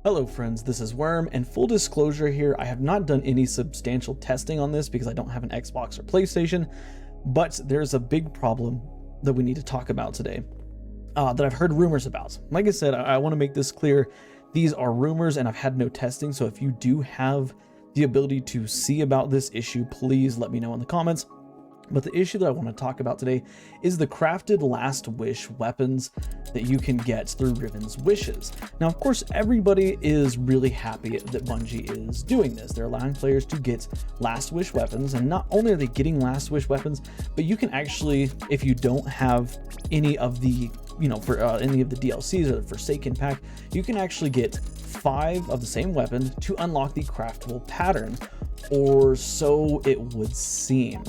Hello friends, this is Worm, and full disclosure here, I have not done any substantial testing on this because I don't have an Xbox or PlayStation, but there's a big problem that we need to talk about today that I've heard rumors about. Like I said, I want to make this clear. These are rumors and I've had no testing, so if you do have the ability to see about this issue, please let me know in the comments. But the issue that I want to talk about today is the crafted last wish weapons that you can get through Riven's Wishes. Now, of course, everybody is really happy that Bungie is doing this. They're allowing players to get last wish weapons, and not only are they getting last wish weapons, but you can actually, if you don't have any of the, for any of the DLCs or the Forsaken pack, you can actually get 5 of the same weapon to unlock the craftable pattern, or so it would seem.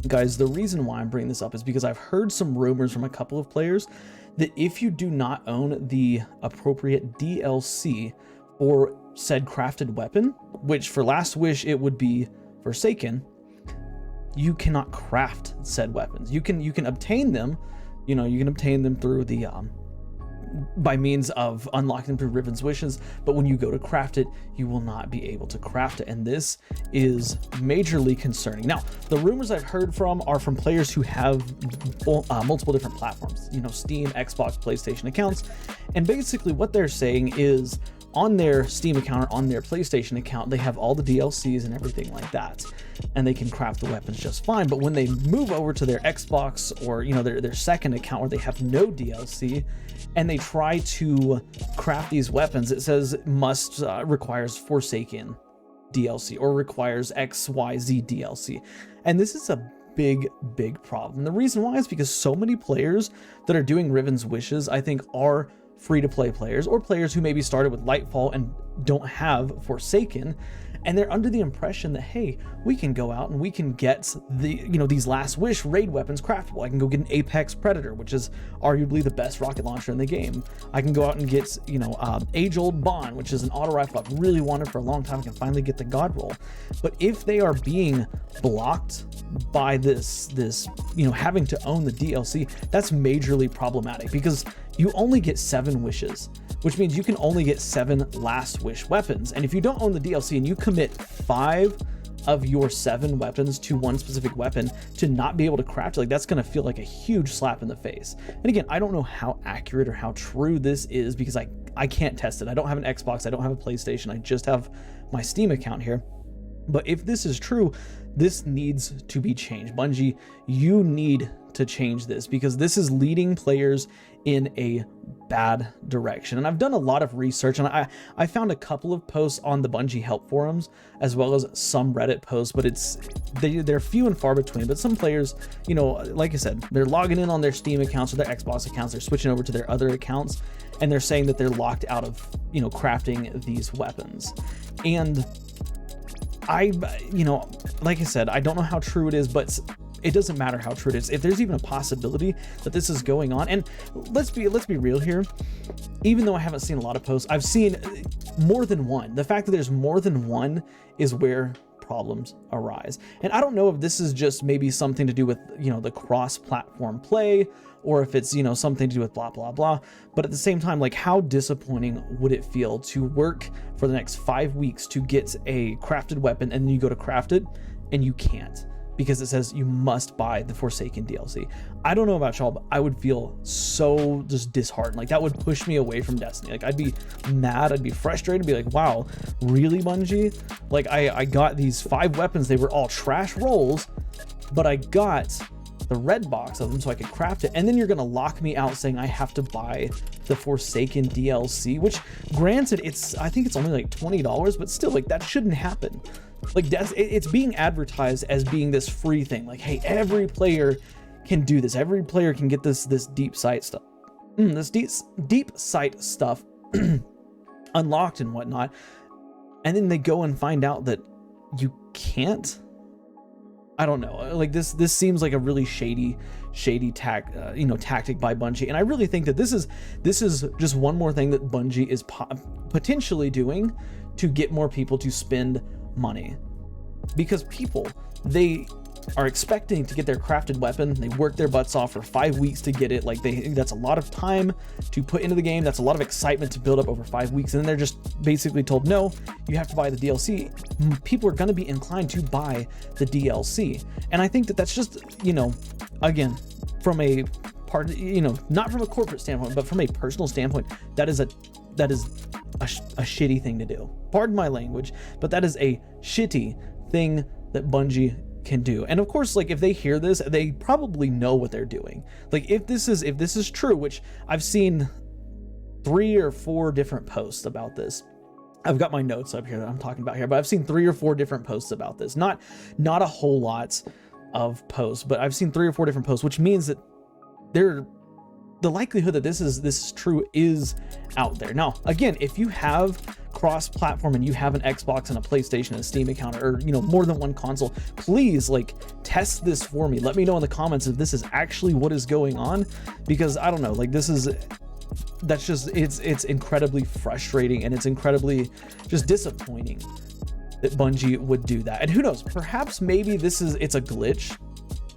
Guys, the reason why I'm bringing this up is because I've heard some rumors from a couple of players that if you do not own the appropriate DLC for said crafted weapon, which for Last Wish it would be Forsaken, you cannot craft said weapons. You can obtain them, you can obtain them through the by means of unlocking them through Riven's Wishes, but when you go to craft it, you will not be able to craft it, and this is majorly concerning. Now, the rumors I've heard from are from players who have multiple different platforms, Steam, Xbox, PlayStation accounts, and basically what they're saying is on their Steam account or on their PlayStation account, they have all the DLCs and everything like that, and they can craft the weapons just fine. But when they move over to their Xbox or their second account where they have no DLC, and they try to craft these weapons, it says requires Forsaken DLC or requires XYZ DLC, and this is a big problem. The reason why is because so many players that are doing Riven's Wishes, I think, are free-to-play players or players who maybe started with Lightfall and don't have Forsaken, and they're under the impression that, hey, we can go out and we can get the these Last Wish raid weapons craftable. I can go get an Apex Predator, which is arguably the best rocket launcher in the game. I can go out and get age-old Bond, which is an auto rifle I've really wanted for a long time. I can finally get the God Roll. But if they are being blocked by this having to own the DLC, that's majorly problematic, because you only get 7 wishes, which means you can only get 7 Last Wish weapons. And if you don't own the DLC and you commit 5 of your 7 weapons to one specific weapon to not be able to craft, that's going to feel like a huge slap in the face. And again, I don't know how accurate or how true this is because I can't test it. I don't have an Xbox, I don't have a PlayStation, I just have my Steam account here. But if this is true, this needs to be changed. Bungie, you need to change this, because this is leading players in a bad direction. And I've done a lot of research, and I found a couple of posts on the Bungie help forums as well as some Reddit posts, but they're few and far between. But some players, like I said, they're logging in on their Steam accounts or their Xbox accounts, they're switching over to their other accounts, and they're saying that they're locked out of crafting these weapons. And like I said, I don't know how true it is, but it doesn't matter how true it is. If there's even a possibility that this is going on, and let's be real here, even though I haven't seen a lot of posts, I've seen more than one. The fact that there's more than one is where problems arise. And I don't know if this is just maybe something to do with, the cross-platform play, or if it's, something to do with blah, blah, blah. But at the same time, how disappointing would it feel to work for the next 5 weeks to get a crafted weapon, and then you go to craft it and you can't, because it says you must buy the Forsaken DLC. I don't know about y'all, but I would feel so just disheartened. That would push me away from Destiny. I'd be mad, I'd be frustrated, be like, wow, really, Bungie? I got these 5 weapons, they were all trash rolls, but I got the red box of them so I could craft it, and then you're gonna lock me out saying I have to buy the Forsaken DLC, which granted, I think it's only $20, but still, that shouldn't happen. It's being advertised as being this free thing, hey, every player can do this, every player can get this deep sight stuff, this deep sight stuff unlocked and whatnot, and then they go and find out that you can't. I don't know, this seems like a really shady tactic by Bungie, and I really think that this is just one more thing that Bungie is potentially doing to get more people to spend money, because people, are expecting to get their crafted weapon. They work their butts off for 5 weeks to get it. Like that's a lot of time to put into the game. That's a lot of excitement to build up over 5 weeks. And then they're just basically told, no, you have to buy the DLC. People are going to be inclined to buy the DLC. And I think that that's just, you know, again, from a part, you know, not from a corporate standpoint, but from a personal standpoint, that is a shitty thing to do. Pardon my language, but that is a shitty thing that Bungie can do. And of course, like if they hear this, they probably know what they're doing. Like if this is true, which I've seen 3 or 4 different posts about this. I've got my notes up here that I'm talking about here, but I've seen 3 or 4 different posts about this. Not a whole lot of posts, but I've seen 3 or 4 different posts, which means that the likelihood that this is true is out there. Now, again, if you have cross-platform and you have an Xbox and a PlayStation and a Steam account, or you know, more than one console, please like test this for me. Let me know in the comments if this is actually what is going on, because I don't know, like that's just it's incredibly frustrating, and it's incredibly just disappointing that Bungie would do that. And who knows, perhaps maybe it's a glitch.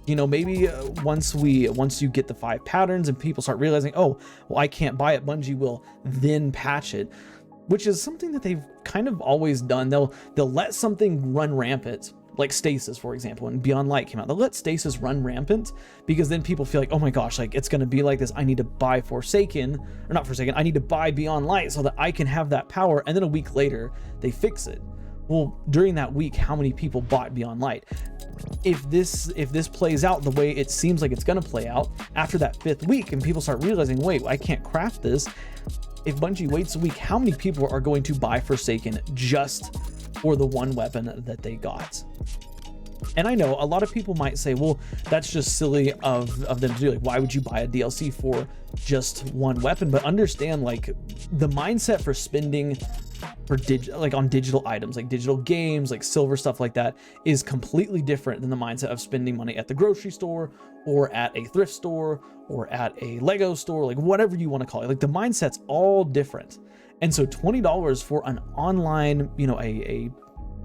You know, maybe once you get the 5 patterns and people start realizing, oh, well, I can't buy it, Bungie will then patch it, which is something that they've kind of always done. They'll let something run rampant, like Stasis, for example, when Beyond Light came out. They'll let Stasis run rampant because then people feel like, oh my gosh, like it's going to be like this. I need to buy I need to buy Beyond Light so that I can have that power. And then a week later, they fix it. Well, during that week, how many people bought Beyond Light? If this plays out the way it seems like it's going to play out after that 5th week, and people start realizing, wait, I can't craft this. If Bungie waits a week, how many people are going to buy Forsaken just for the one weapon that they got? And I know a lot of people might say, well, that's just silly of them to do. Like, why would you buy a DLC for just one weapon? But understand, like, the mindset for spending on digital items, like digital games, like silver, stuff like that, is completely different than the mindset of spending money at the grocery store or at a thrift store or at a Lego store, like whatever you want to call it. Like the mindset's all different. And so $20 for an online, you know, a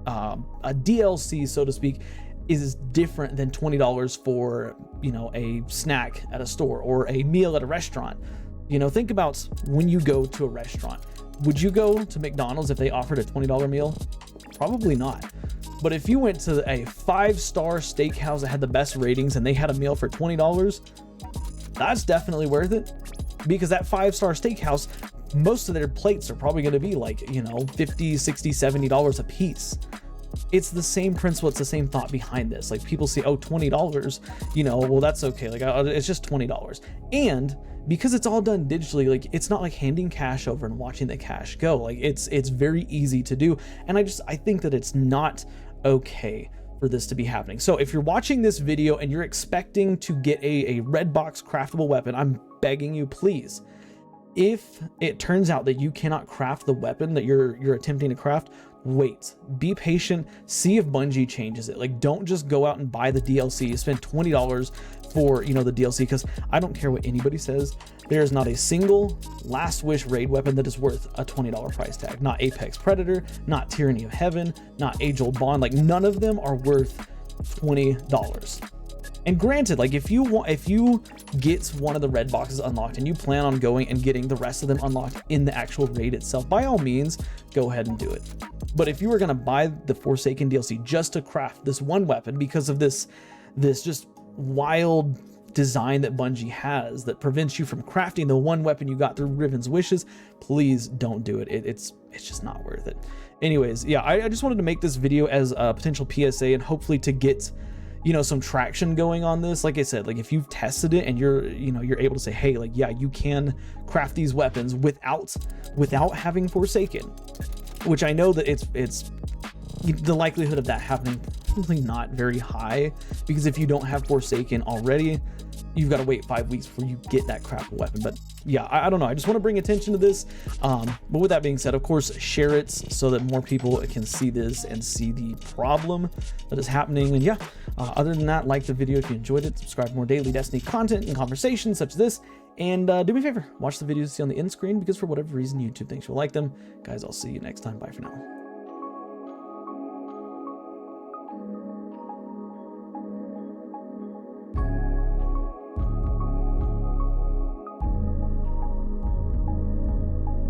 DLC, so to speak, is different than $20 for, you know, a snack at a store or a meal at a restaurant. You know, think about when you go to a restaurant. Would you go to McDonald's if they offered a $20 meal? Probably not. But if you went to a 5-star steakhouse that had the best ratings and they had a meal for $20, that's definitely worth it, because that 5-star steakhouse, most of their plates are probably going to be like, you know, $50, $60, $70 a piece. It's the same principle. It's the same thought behind this. Like people say, oh, $20, you know, well, that's okay. Like it's just $20. And because it's all done digitally, like it's not like handing cash over and watching the cash go. Like it's very easy to do. And I think that it's not okay for this to be happening. So if you're watching this video and you're expecting to get a red box craftable weapon, I'm begging you, please, if it turns out that you cannot craft the weapon that you're attempting to craft, wait, be patient, see if Bungie changes it. Like, don't just go out and buy the DLC, spend $20 for, you know, the DLC, because I don't care what anybody says, there is not a single Last Wish raid weapon that is worth a $20 price tag. Not Apex Predator, not Tyranny of Heaven, not Age-Old Bond. Like, none of them are worth $20. And granted, like if you get one of the red boxes unlocked and you plan on going and getting the rest of them unlocked in the actual raid itself, by all means, go ahead and do it. But if you were going to buy the Forsaken DLC just to craft this one weapon because of this just wild design that Bungie has that prevents you from crafting the one weapon you got through Riven's wishes, please don't do it. It's just not worth it. Anyways, yeah, I just wanted to make this video as a potential PSA and hopefully to get, you know, some traction going on this. Like I said, like if you've tested it and you're able to say, hey, like, yeah, you can craft these weapons without having Forsaken, which I know that it's the likelihood of that happening probably not very high, because if you don't have Forsaken already, you've got to wait 5 weeks before you get that craftable weapon. But yeah, I don't know, I just want to bring attention to this. But with that being said, of course, share it so that more people can see this and see the problem that is happening. And yeah, other than that, like the video if you enjoyed it, subscribe for more daily Destiny content and conversations such as this, and do me a favor, watch the videos you see on the end screen, because for whatever reason YouTube thinks you'll like them. Guys, I'll see you next time. Bye for now.